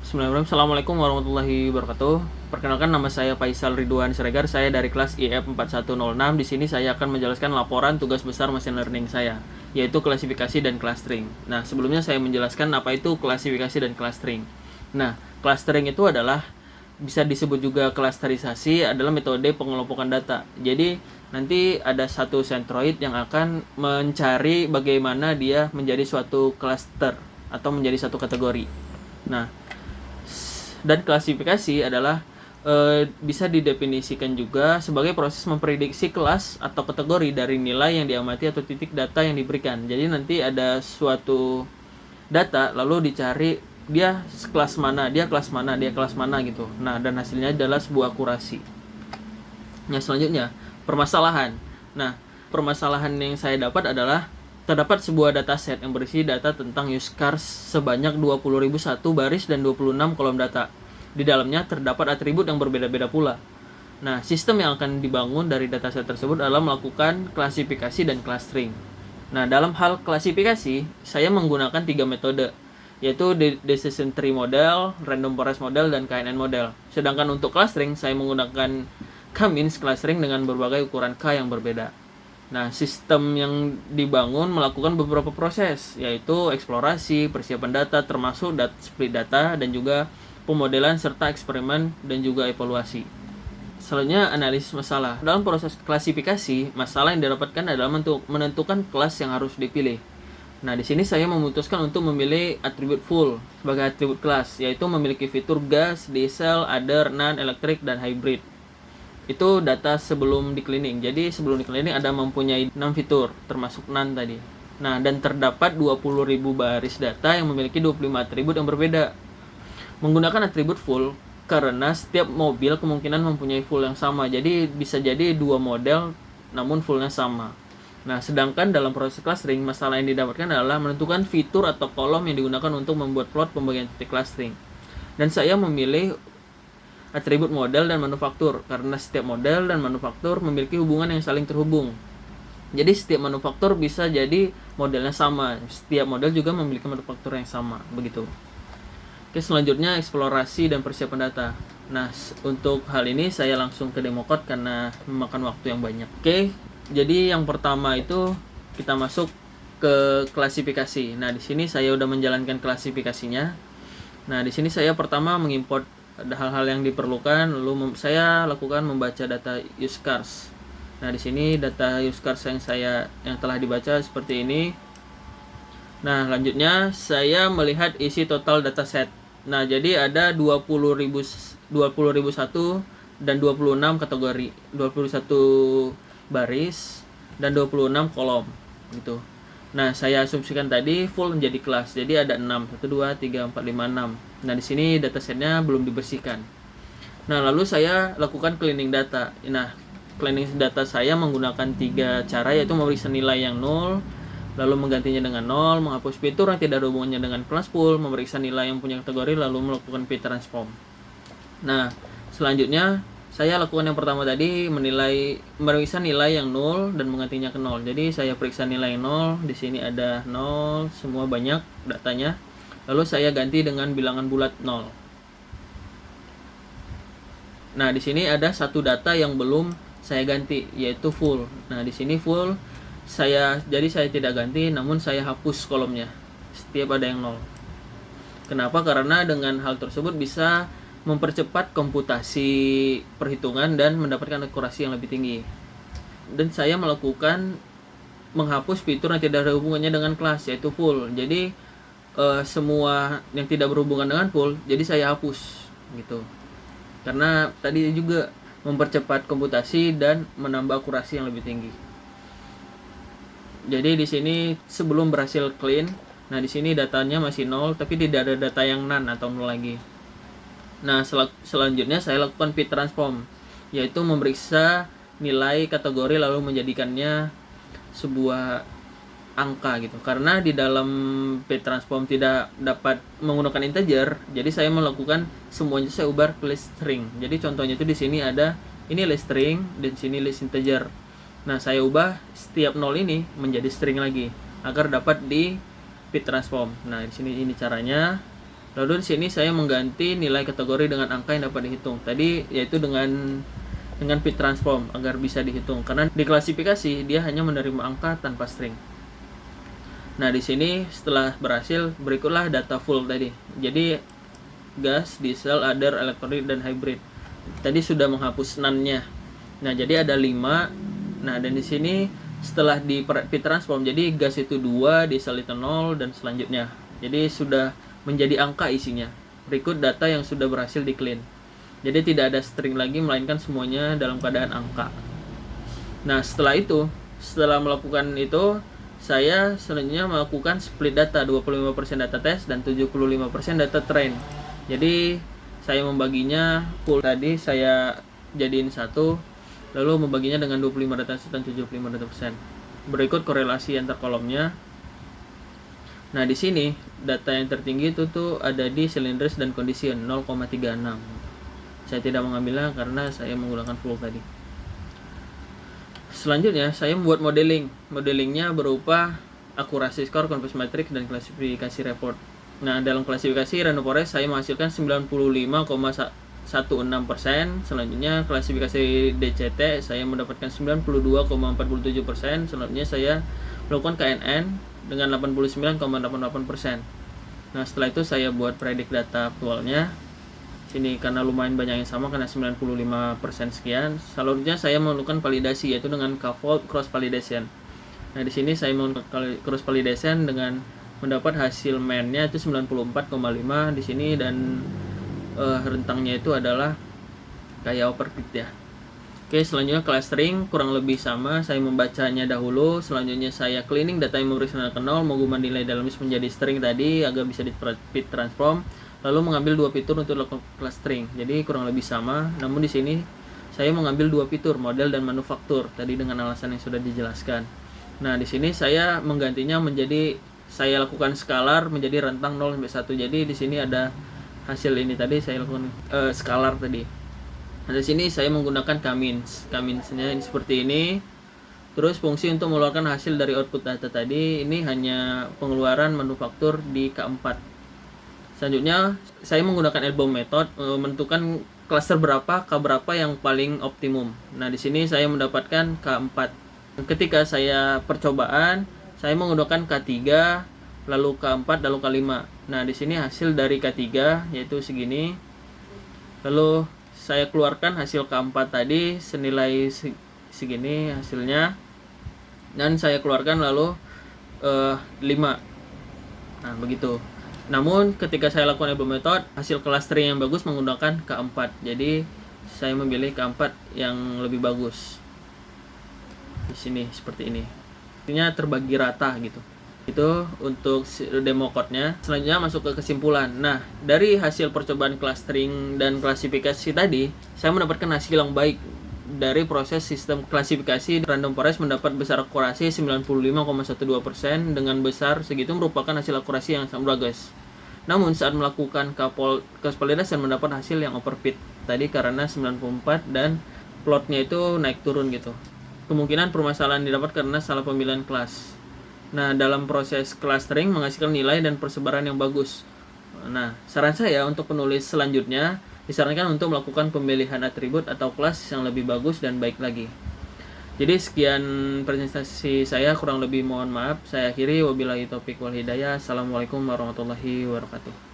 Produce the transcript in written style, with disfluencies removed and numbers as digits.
Bismillahirrahmanirrahim. Assalamualaikum warahmatullahi wabarakatuh. Perkenalkan, nama saya Faisal Ridwan Siregar. Saya dari kelas IF 4106. Di sini saya akan menjelaskan laporan tugas besar machine learning saya, yaitu klasifikasi dan clustering. Nah, sebelumnya saya menjelaskan apa itu klasifikasi dan clustering. Nah, clustering itu adalah, bisa disebut juga klasterisasi, adalah metode pengelompokan data. Jadi nanti ada satu centroid yang akan mencari bagaimana dia menjadi suatu cluster atau menjadi satu kategori. Nah, dan klasifikasi adalah bisa didefinisikan juga sebagai proses memprediksi kelas atau kategori dari nilai yang diamati atau titik data yang diberikan. Jadi nanti ada suatu data lalu dicari dia kelas mana, dia kelas mana, dia kelas mana gitu. Nah, dan hasilnya adalah sebuah akurasi. Yang selanjutnya, permasalahan. Nah, permasalahan yang saya dapat adalah terdapat sebuah dataset yang berisi data tentang use cars sebanyak 20.001 baris dan 26 kolom data. Di dalamnya terdapat atribut yang berbeda-beda pula. Nah, sistem yang akan dibangun dari dataset tersebut adalah melakukan klasifikasi dan clustering. Nah, dalam hal klasifikasi, saya menggunakan 3 metode, yaitu Decision Tree Model, Random Forest Model, dan KNN Model. Sedangkan untuk clustering, saya menggunakan K-means clustering dengan berbagai ukuran K yang berbeda. Nah, sistem yang dibangun melakukan beberapa proses, yaitu eksplorasi, persiapan data, termasuk split data, dan juga pemodelan serta eksperimen dan juga evaluasi. Selanjutnya, analisis masalah. Dalam proses klasifikasi, masalah yang didapatkan adalah menentukan kelas yang harus dipilih. Nah, di sini saya memutuskan untuk memilih atribut full sebagai atribut kelas, yaitu memiliki fitur gas, diesel, other, non, electric, dan hybrid. Itu data sebelum di cleaning. Jadi sebelum di cleaning ada mempunyai 6 fitur, termasuk non tadi. Nah, dan terdapat 20.000 baris data yang memiliki 25 atribut yang berbeda. Menggunakan atribut full karena setiap mobil kemungkinan mempunyai full yang sama. Jadi bisa jadi dua model namun fullnya sama. Nah, sedangkan dalam proses clustering, masalah yang didapatkan adalah menentukan fitur atau kolom yang digunakan untuk membuat plot pembagian titik clustering. Dan saya memilih atribut model dan manufaktur karena setiap model dan manufaktur memiliki hubungan yang saling terhubung. Jadi setiap manufaktur bisa jadi modelnya sama, setiap model juga memiliki manufaktur yang sama, begitu. Oke, selanjutnya eksplorasi dan persiapan data. Nah, untuk hal ini saya langsung ke demo code karena memakan waktu yang banyak. Oke, jadi yang pertama itu kita masuk ke klasifikasi. Nah, di sini saya udah menjalankan klasifikasinya. Nah, di sini saya pertama mengimport ada hal-hal yang diperlukan, lalu saya lakukan membaca data use cars. Nah, di sini data use cars yang telah dibaca seperti ini. Nah, lanjutnya saya melihat isi total dataset. Nah, jadi ada 20.001 dan 26 kategori, 21 baris dan 26 kolom gitu. Nah, saya asumsikan tadi full menjadi kelas. Jadi ada 6, 1 2 3 4 5 6. Nah, di sini datasetnya belum dibersihkan. Nah, lalu saya lakukan cleaning data. Nah, cleaning data saya menggunakan 3 cara, yaitu memeriksa nilai yang 0, lalu menggantinya dengan 0, menghapus fitur yang tidak ada hubungannya dengan class pool, memeriksa nilai yang punya kategori, lalu melakukan p-transform. Nah, selanjutnya saya lakukan yang pertama tadi, memeriksa nilai yang 0 dan menggantinya ke 0. Jadi saya periksa nilai 0, di sini ada 0, semua banyak datanya. Lalu saya ganti dengan bilangan bulat 0. Nah, di sini ada satu data yang belum saya ganti, yaitu full. Nah, di sini full jadi saya tidak ganti, namun saya hapus kolomnya setiap ada yang 0. Kenapa? Karena dengan hal tersebut bisa mempercepat komputasi perhitungan dan mendapatkan akurasi yang lebih tinggi. Dan saya melakukan menghapus fitur yang tidak ada hubungannya dengan kelas, yaitu full. Jadi semua yang tidak berhubungan dengan full, jadi saya hapus gitu. Karena tadi juga mempercepat komputasi dan menambah akurasi yang lebih tinggi. Jadi di sini sebelum berhasil clean, nah di sini datanya masih 0, tapi tidak ada data yang none atau 0 lagi. Nah, selanjutnya saya lakukan p-transform, yaitu memeriksa nilai kategori lalu menjadikannya sebuah angka gitu. Karena di dalam p-transform tidak dapat menggunakan integer, jadi saya melakukan semuanya saya ubah ke list string. Jadi contohnya itu di sini ada ini list string dan sini list integer. Nah, saya ubah setiap 0 ini menjadi string lagi agar dapat di p-transform. Nah, di sini ini caranya. Lalu di sini saya mengganti nilai kategori dengan angka yang dapat dihitung. Tadi yaitu dengan fit transform agar bisa dihitung. Karena di klasifikasi dia hanya menerima angka tanpa string. Nah, di sini setelah berhasil, berikutlah data full tadi. Jadi gas, diesel, other, elektronik, dan hybrid. Tadi sudah menghapus none-nya. Nah, jadi ada 5. Nah, dan di sini setelah di fit transform, jadi gas itu 2, diesel itu 0, dan selanjutnya. Jadi sudah menjadi angka isinya. Berikut data yang sudah berhasil di clean. Jadi tidak ada string lagi, melainkan semuanya dalam keadaan angka. Nah, setelah melakukan itu, saya selanjutnya melakukan split data, 25% data test dan 75% data train. Jadi saya membaginya full tadi saya jadiin satu, lalu membaginya dengan 25 data set dan 75 data persen. Berikut korelasi antar kolomnya. Nah, di sini data yang tertinggi itu tuh ada di cylinders dan condition 0,36. Saya tidak mengambilnya karena saya menggunakan full tadi. Selanjutnya saya membuat modeling. Modelingnya berupa akurasi skor, confidence matrix, dan klasifikasi report. Nah, dalam klasifikasi random forest saya menghasilkan 95,16%. Selanjutnya klasifikasi DCT saya mendapatkan 92,47%. Selanjutnya saya melakukan KNN dengan 89,88%. Nah, setelah itu saya buat predict data actualnya. Sini karena lumayan banyak yang sama, karena 95% sekian. Selanjutnya saya melakukan validasi, yaitu dengan k-fold cross validation. Nah, di sini saya melakukan cross validation dengan mendapat hasil main-nya itu 94,5 di sini, dan rentangnya itu adalah kayak overfit ya. Oke, selanjutnya clustering kurang lebih sama. Saya membacanya dahulu. Selanjutnya saya cleaning data yang memberi ke 0, mengubah nilai dalam list menjadi string tadi agar bisa di fit transform. Lalu mengambil 2 fitur untuk lakukan clustering. Jadi kurang lebih sama. Namun di sini saya mengambil 2 fitur, model dan manufaktur tadi dengan alasan yang sudah dijelaskan. Nah, di sini saya menggantinya menjadi saya lakukan scalar menjadi rentang 0 sampai 1. Jadi di sini ada hasil ini tadi saya lakukan scalar tadi. Nah, di sini saya menggunakan K-means-nya ini seperti ini. Terus fungsi untuk mengeluarkan hasil dari output data tadi ini hanya pengeluaran manufaktur di K4. Selanjutnya saya menggunakan elbow method menentukan cluster berapa, K berapa yang paling optimum. Nah, di sini saya mendapatkan K4. Ketika saya percobaan, saya menggunakan K3, lalu K4, lalu K5. Nah, di sini hasil dari K3 yaitu segini. Lalu saya keluarkan hasil K4 tadi senilai segini hasilnya, dan saya keluarkan lalu 5. Nah, begitu. Namun ketika saya lakukan elbow method, hasil clustering yang bagus menggunakan K4. Jadi saya memilih K4 yang lebih bagus. Di sini seperti ini. Artinya terbagi rata gitu. Itu untuk demo code-nya. Selanjutnya masuk ke kesimpulan. Nah, dari hasil percobaan clustering dan klasifikasi tadi, saya mendapatkan hasil yang baik. Dari proses sistem klasifikasi, random forest mendapat besar akurasi 95,12%. Dengan besar segitu merupakan hasil akurasi yang sangat bagus. Namun saat melakukan cross validation mendapat hasil yang overfit tadi karena 94, dan plotnya itu naik turun gitu. Kemungkinan permasalahan didapat karena salah pemilihan kelas. Nah, dalam proses clustering menghasilkan nilai dan persebaran yang bagus. Nah, saran saya untuk penulis selanjutnya disarankan untuk melakukan pemilihan atribut atau kelas yang lebih bagus dan baik lagi. Jadi sekian presentasi saya, kurang lebih mohon maaf. Saya akhiri, wabillahi taufiq wal hidayah. Assalamualaikum warahmatullahi wabarakatuh.